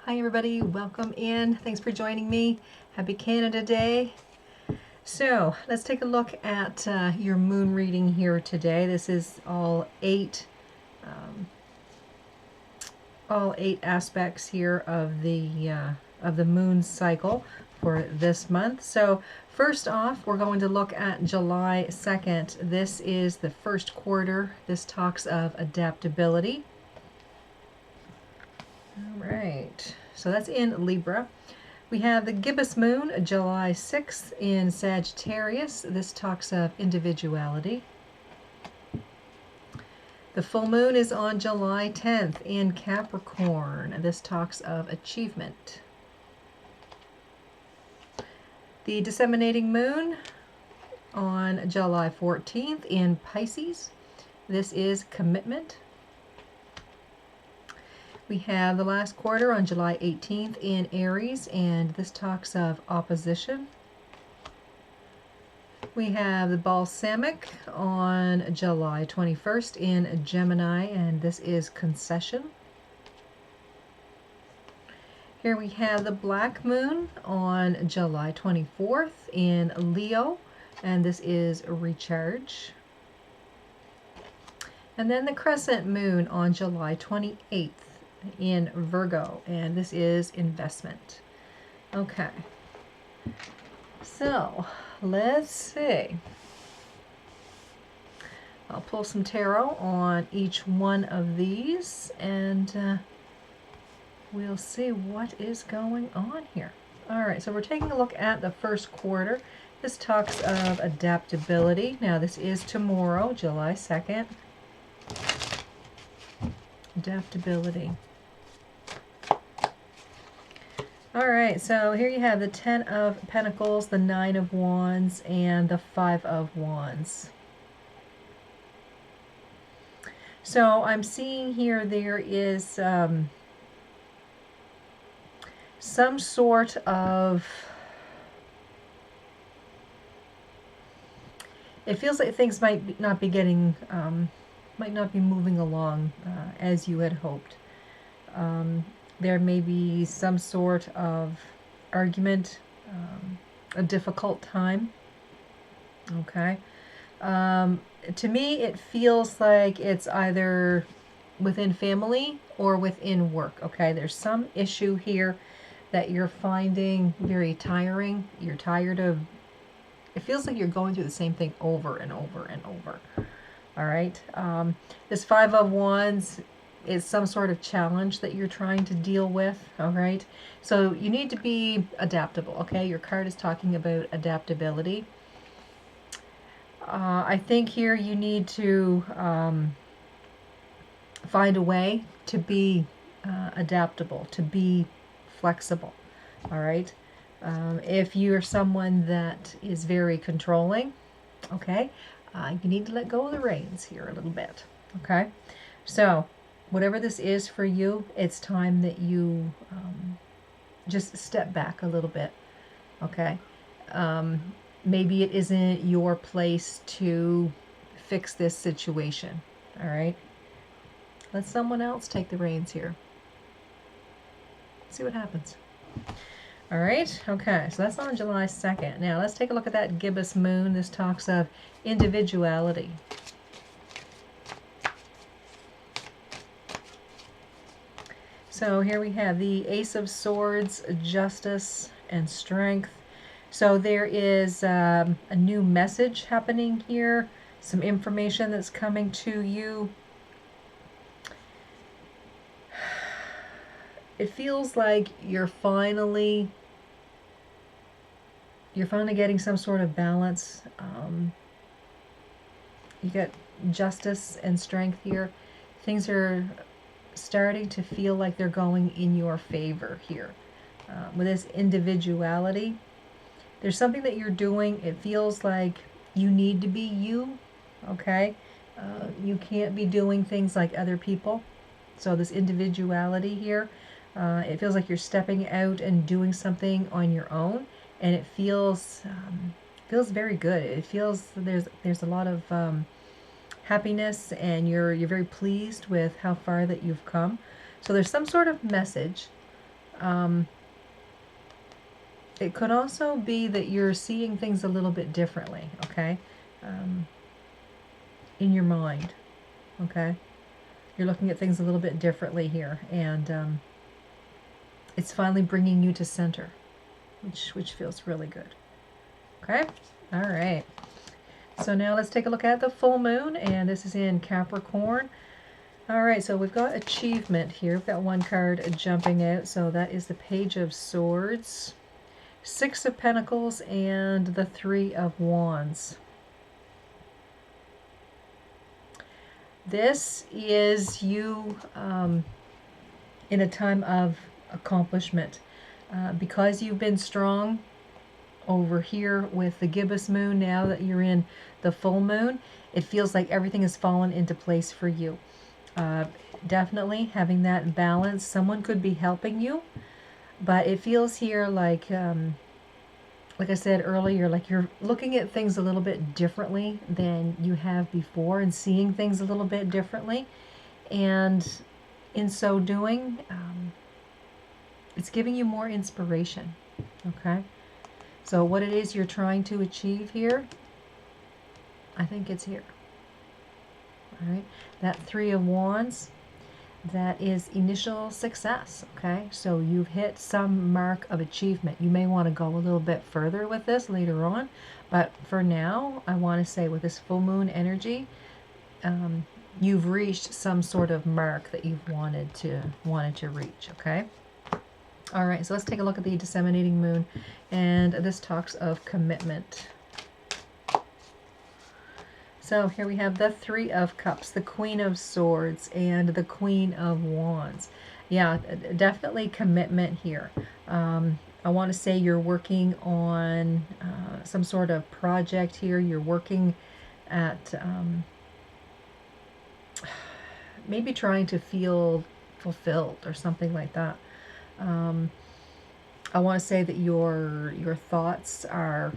Hi everybody, welcome in. Thanks for joining me. Happy Canada Day. So let's take a look at your moon reading here today. This is all eight aspects here of the moon cycle for this month. So first off, we're going to look at July 2nd. This is the first quarter. This talks of adaptability. All right, so that's in Libra. We have the gibbous moon, July 6th in Sagittarius. This talks of individuality. The full moon is on July 10th in Capricorn. This talks of achievement. The disseminating moon on July 14th in Pisces. This is commitment. We have the last quarter on July 18th in Aries, and this talks of opposition. We have the balsamic on July 21st in Gemini, and this is concession. Here we have the black moon on July 24th in Leo, and this is recharge. And then the crescent moon on July 28th in Virgo, and this is investment. Okay, so let's see. I'll pull some tarot on each one of these, and we'll see what is going on here. All right, so we're taking a look at the first quarter. This talks of adaptability. Now, this is tomorrow, July 2nd. Adaptability. All right, so here you have the 10 of Pentacles, the 9 of Wands, and the 5 of Wands. So I'm seeing here there is some sort of, it feels like things might not be getting, might not be moving along as you had hoped. There may be some sort of argument, a difficult time. Okay. To me, it feels like it's either within family or within work. Okay. There's some issue here that you're finding very tiring. You're tired of, it feels like you're going through the same thing over and over and over. All right. This 5 of Wands is some sort of challenge that you're trying to deal with. All right. So you need to be adaptable. Okay. Your card is talking about adaptability. I think here you need to find a way to be adaptable, to be flexible. All right. If you're someone that is very controlling, okay, you need to let go of the reins here a little bit. Okay. So whatever this is for you, it's time that you just step back a little bit. Okay. Maybe it isn't your place to fix this situation. All right. Let someone else take the reins here. See what happens. All right. Okay. So that's on July 2nd. Now let's take a look at that gibbous moon. This talks of individuality. So here we have the Ace of Swords, justice, and strength. So there is a new message happening here, some information that's coming to you. It feels like you're finally getting some sort of balance. You got justice and strength here. Things are starting to feel like they're going in your favor here. With this individuality, there's something that you're doing. It feels like you need to be you, okay? You can't be doing things like other people. So this individuality here, it feels like you're stepping out and doing something on your own, and it feels very good. It feels there's a lot of happiness, and you're very pleased with how far that you've come. So there's some sort of message It could also be that you're seeing things a little bit differently, okay? In your mind, okay? You're looking at things a little bit differently here, and it's finally bringing you to center, which feels really good. Okay? All right. So now let's take a look at the full moon, and this is in Capricorn. All right, so we've got achievement here. We've got one card jumping out, so that is the Page of Swords, Six of Pentacles, and the Three of Wands. This is you in a time of accomplishment. Because you've been strong over here with the gibbous moon, now that you're in the full moon, it feels like everything has fallen into place for you. Definitely having that balance. Someone could be helping you, but it feels here like I said earlier, like you're looking at things a little bit differently than you have before and seeing things a little bit differently. And in so doing, it's giving you more inspiration. Okay? So what it is you're trying to achieve here, I think it's here. All right? That Three of Wands, that is initial success, okay? So you've hit some mark of achievement. You may want to go a little bit further with this later on, but for now, I want to say with this full moon energy, you've reached some sort of mark that you've wanted to reach, okay? All right, so let's take a look at the disseminating moon, and this talks of commitment. So here we have the Three of Cups, the Queen of Swords, and the Queen of Wands. Yeah, definitely commitment here. I want to say you're working on some sort of project here. You're working at maybe trying to feel fulfilled or something like that. I want to say that your thoughts are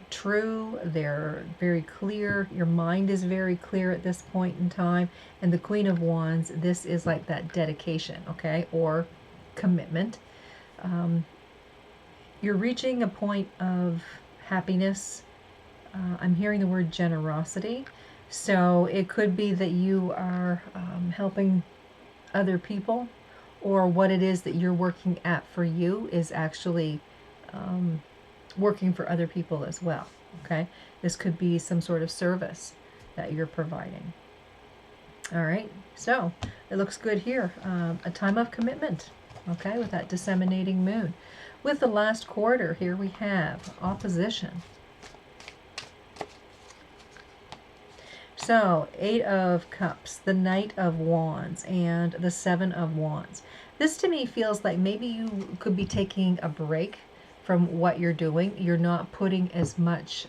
true, they're very clear, your mind is very clear at this point in time. And the Queen of Wands, this is like that dedication, okay, or commitment. You're reaching a point of happiness. I'm hearing the word generosity, so it could be that you are helping other people, or what it is that you're working at for you is actually working for other people as well, okay? This could be some sort of service that you're providing. All right, so it looks good here. A time of commitment, okay, with that disseminating moon. With the last quarter, here we have opposition. So, Eight of Cups, the Knight of Wands, and the Seven of Wands. This to me feels like maybe you could be taking a break from what you're doing. You're not putting as much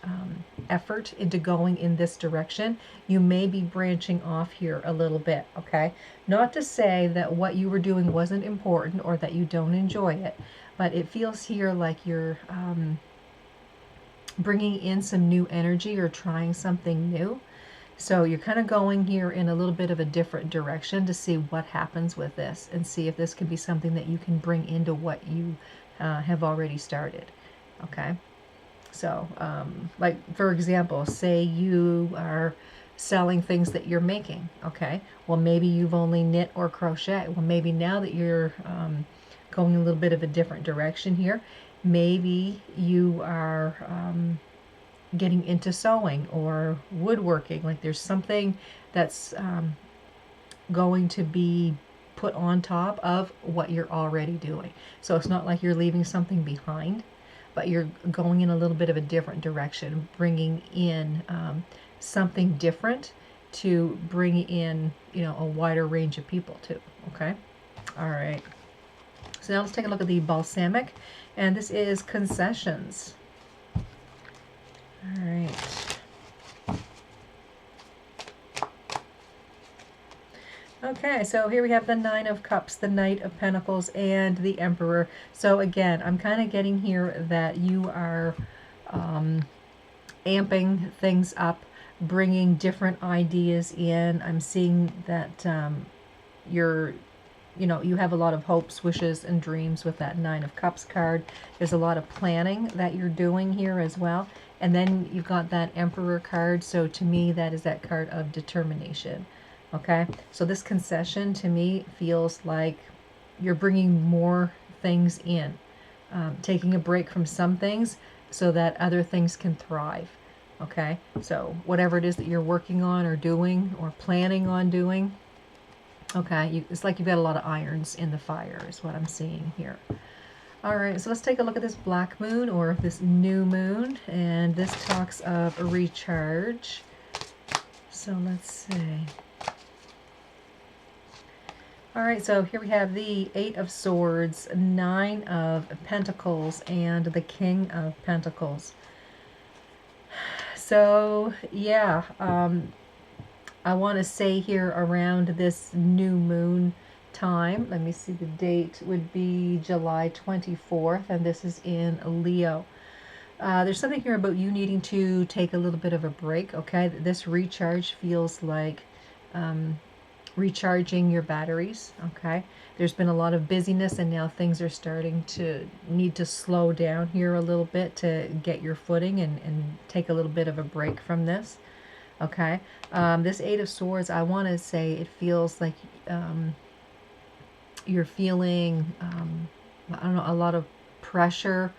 effort into going in this direction. You may be branching off here a little bit, okay? Not to say that what you were doing wasn't important or that you don't enjoy it, but it feels here like you're bringing in some new energy or trying something new. So you're kind of going here in a little bit of a different direction to see what happens with this and see if this could be something that you can bring into what you have already started. Okay, so like for example, say you are selling things that you're making. Okay, well maybe you've only knit or crochet. Well maybe now that you're going a little bit of a different direction here, maybe you are getting into sewing or woodworking. Like there's something that's going to be put on top of what you're already doing. So it's not like you're leaving something behind, but you're going in a little bit of a different direction, bringing in something different to bring in, you know, a wider range of people too. Okay. All right. So now let's take a look at the balsamic, and this is concessions. All right. Okay, so here we have the Nine of Cups, the Knight of Pentacles, and the Emperor. So again, I'm kind of getting here that you are amping things up, bringing different ideas in. I'm seeing that you're you know, you have a lot of hopes, wishes, and dreams with that Nine of Cups card. There's a lot of planning that you're doing here as well. And then you've got that Emperor card. So to me, that is that card of determination. Okay, so this concession to me feels like you're bringing more things in, taking a break from some things so that other things can thrive. Okay, so whatever it is that you're working on or doing or planning on doing, okay, it's like you've got a lot of irons in the fire is what I'm seeing here. All right, so let's take a look at this black moon or this new moon, and this talks of a recharge. So let's see. All right, so here we have the Eight of Swords, Nine of Pentacles, and the King of Pentacles. So, yeah, I want to say here around this new moon time, let me see, the date would be July 24th, and this is in Leo. There's something here about you needing to take a little bit of a break, okay? This recharge feels like recharging your batteries, okay? There's been a lot of busyness, and now things are starting to need to slow down here a little bit to get your footing and take a little bit of a break from this, okay? This Eight of Swords, I want to say it feels like you're feeling, I don't know, a lot of pressure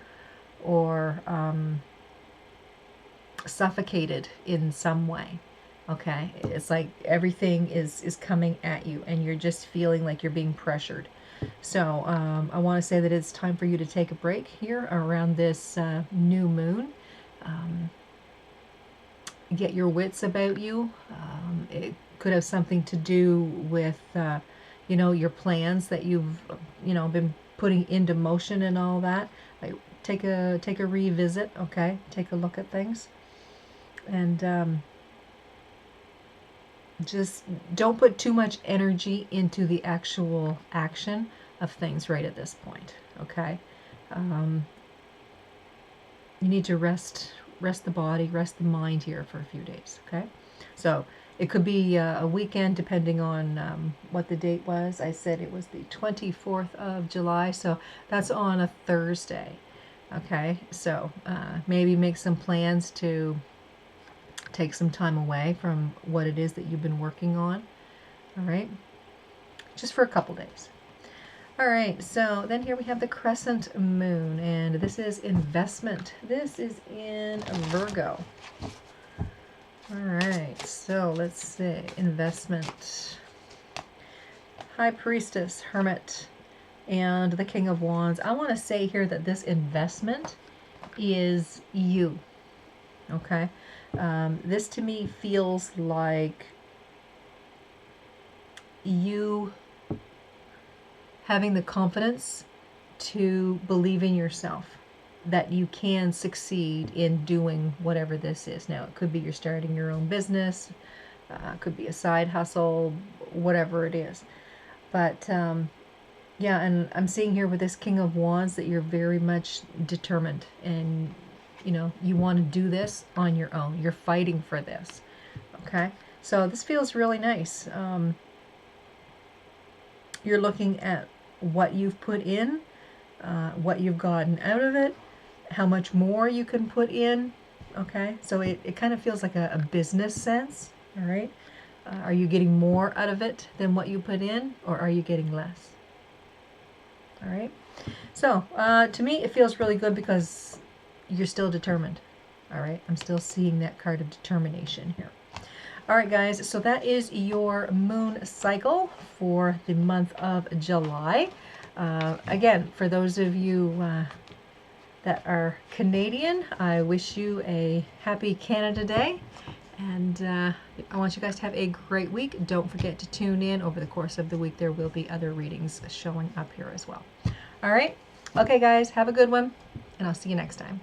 or suffocated in some way. Okay, it's like everything is coming at you and you're just feeling like you're being pressured. So I want to say that it's time for you to take a break here around this new moon. Get your wits about you. It could have something to do with, you know, your plans that you've, you know, been putting into motion and all that. Like, take a revisit, okay? Take a look at things. And just don't put too much energy into the actual action of things right at this point, okay? You need to rest the body, rest the mind here for a few days, okay? So it could be a weekend depending on what the date was. I said it was the 24th of July, so that's on a Thursday, okay? So maybe make some plans to take some time away from what it is that you've been working on, all right? Just for a couple days. All right, so then here we have the crescent moon, and this is investment. This is in Virgo. All right, so let's see, investment. High Priestess, Hermit, and the King of Wands. I want to say here that this investment is you, okay? This to me feels like you having the confidence to believe in yourself, that you can succeed in doing whatever this is. Now, it could be you're starting your own business, it could be a side hustle, whatever it is. But yeah, and I'm seeing here with this King of Wands that you're very much determined, and you know, you want to do this on your own. You're fighting for this, okay? So this feels really nice. You're looking at what you've put in, what you've gotten out of it, how much more you can put in, okay? So it kind of feels like a business sense, all right? Are you getting more out of it than what you put in, or are you getting less? All right? So to me, it feels really good because you're still determined, all right? I'm still seeing that card of determination here. All right, guys, so that is your moon cycle for the month of July. Again, for those of you that are Canadian, I wish you a happy Canada Day. And I want you guys to have a great week. Don't forget to tune in over the course of the week. There will be other readings showing up here as well. All right. Okay, guys, have a good one, and I'll see you next time.